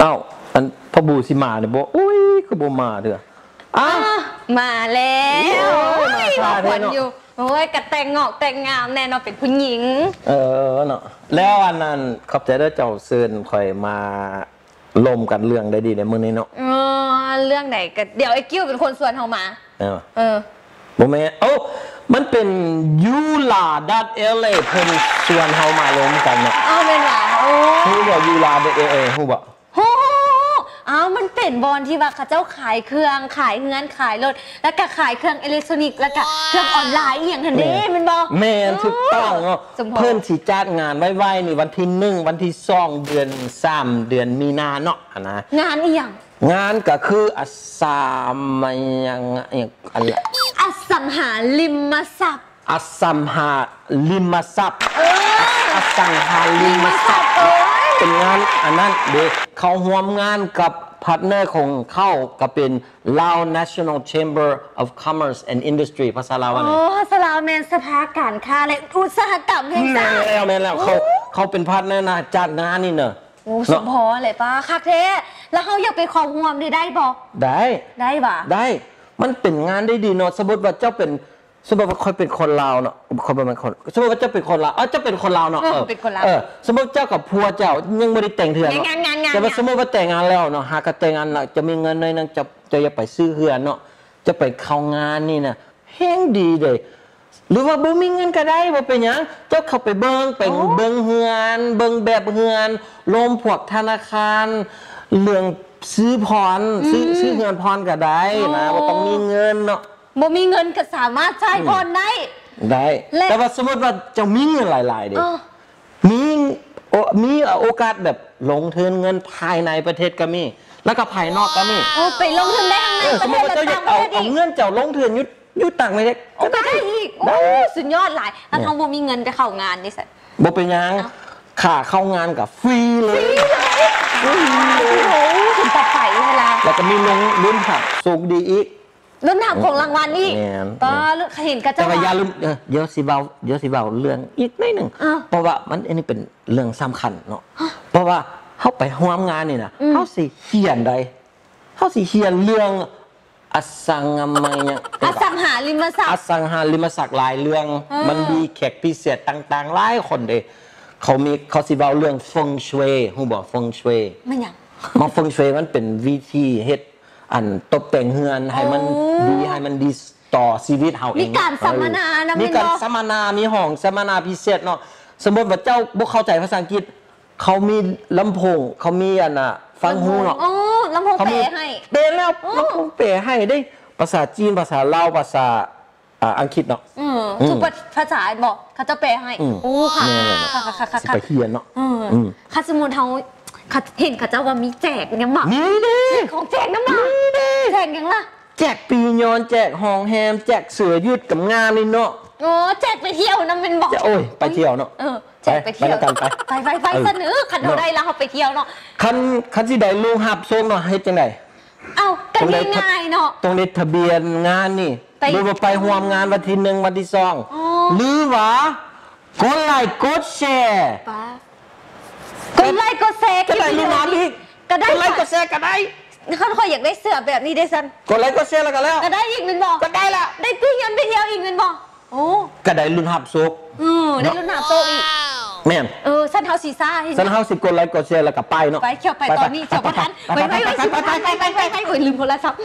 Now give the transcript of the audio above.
อ้าวอันพ่อบูสิมาเนี่ยบอกอุ้ยคือบ่มาเด้ออ้าวมาแล้วมาชาเนาะอยู่โอ้ยกระแต่งงอกแต่งงามแน่นอนเป็นผู้หญิงเนาะแล้วอันนั้นขอบใจเด้อเจ้าเชิญคอยมาลมกันเรื่องได้ดีในมื้อนี้เนาะเรื่องไหนก็เดี๋ยวไอ้กิ้วเป็นคนชวนเฮามาบ่แม่มันเป็นยูลาดัตLA เพิ่นชวนเฮามาลมกันเนาะแม่นว่าฮู้บ่ยูลาดัตLA ฮู้บ่มันเป็นบอลที่ว่าเขาเจ้าขายเครื่องขายเงินขายรถแล้วก็ขายเครื่องอิเล็กทรอนิกส์แล้วก็เครื่องออนไลน์อย่างทันเด้มันบอกแม่นถูกต้องเนาะเพิ่นสิจัดงานไว้ๆนี่วันที่1วันที่2เดือน3เดือนมีนาเนาะนะงานอีหยังงานก็คืออสังหาริมทรัพย์อสังหาริมทรัพย์เป็นงานอันนั้นเด็กเขาร่วมงานกับพาร์ทเนอร์ของเขาก็เป็น Lao National Chamber of Commerce and Industry ภาษาลาวว่าไงภาษาลาวแมนสภาการค้าและอุตสาหกรรมแห่งชาติแม่แล้วเขาเป็นพาร์ทเนอร์นะจัดงานนี่เนอะสมพอเลยป้าคักเทแล้วเขาอยากไปของห่วมได้บอกได้ป่ะได้มันเป็นงานได้ดีเนาะสมมติว่าเจ้าเป็นสมมติว่าคอยเป็นคนลาวเนาะคอยเป็นคนสมมติว่าเจ้าเป็นคนลาวเจ้าเป็นคนลาวเนาะเป็นคนลาวสมมติเจ้ากับพัวเจ้ายังไม่ได้แต่งเถื่อนเนาะแต่ว่าสมมติว่าแต่งงานแล้วเนาะหากแต่งงานจะมีเงินในนั้นจะไปซื้อเฮือนเนาะจะไปเข้างานนี่นะแห้งดีเลยหรือว่าบ่มีเงินก็ได้บ่เป็นหยังเจ้าเข้าไปเบิ่งเฮือนเบิ่งแบบเฮือนลมพวกธนาคารเรื่องซื้อเฮือนพรก็ได้นะบ่ต้องมีเงินเนาะบ่มีเงินก็สามารถใช้พรได้แต่ว่าสมมติว่าเจ้ามีเงินหลายๆเด้มีโอกาสแบบลงทุนเงินภายในประเทศก็มีแล้วก็ภายนอกก็มีไปลงทุนได้ทั้งในประเทศและต่างประเทศเอาเงินเจ้าลงทุนอยู่ต่างประเทศก็ได้อีกสุดยอดหลายถ้าเขาบ่มีเงินจะเข้างานนี่สิบ่เป็นหยังค่าเข้างานกับฟรีเลยคุณต่อไปเวลาแล้วก็มีลุ้นหักสูงดีอีกลุ้นหักของรางวัลนี่ก็เห็นกระเจ้าแต่อย่าลืมเดี๋ยวสิเบาเรื่องอีกนิดนึงเพราะว่ามันอันนี้เป็นเรื่องสำคัญเนาะเพราะว่าเขาไปร่วมงานนี่นะเขาสิเขียนเรื่องอสังหาริมทรัพย์หลายเรื่องมันมีแขกพิเศษต่างๆหลายคนเด้เขาสิเว้าเรื่องฟงชวยฮู้บ่ฟงชวยมันหยังฟงชวยมันเป็นวิธีเฮ็ดอันตกแต่งเฮือนให้มันดีต่อชีวิตเฮาเองมีการสัมมนานะมีการสัมมนามีห้องสัมมนาพิเศษเนาะสมมุติว่าเจ้าบ่เข้าใจภาษาอังกฤษเขามีลำโพงเขามีอันน่ะฟังฮู้เนาะลำโพงเปย์ให้เปย์แล้วลำโพงเปย์ให้ได้ภาษาจีนภาษาลาวภาษาอังกฤษเนาะทุกภาษาบอกเขาจะเปย์ให้ค่ะสิไปเขียนเนาะค่ะสมมุติเฮาเห็นเขาเจ้าว่ามีแจกยังบ่นี่เด้ของแจกน้ำบ่แจกยังล่ะแจกปียอนแจกห้องแฮมแจกเสื้อยืดกับงานนี่เนาะแจกไปเที่ยวน้ำเป็นบอกโอ้ยไปเที่ยวเนาะแจกไปเที่ยวไปเสนอคันเราได้แล้วเขาไปเที่ยวเนาะคันสิได้ลงหับส่งเนาะเฮ็ดจังได๋ก็ง่ายเนาะต้องได้ทะเบียนงานนี่หรือว่าไปร่วมงานวันที่1วันที่2หรือว่ากดไลค์กดแชร์กดไลค์กดแชร์ก็ได้รู้มาอีกก็ได้กดไลค์กดแชร์ก็ได้เขาอยากได้เสื้อแบบนี้ได้ซันกดไลค์กดแชร์แล้วก็แล้วก็ได้อีกเป็นบอกก็ได้ละได้พี่ยันไปเที่ยวอีกเป็นบอกก็ได้ลุ้นหับซุกได้ลุ้นหับโซอีกแม่นสั้นเฮาซีซ่าสั้นเฮาสิกดไลค์กดแชร์แล้วก็ไปเนาะไปเที่ยวไปตอนนี้เที่ยวบ่ทันไปลืมโทรศัพท์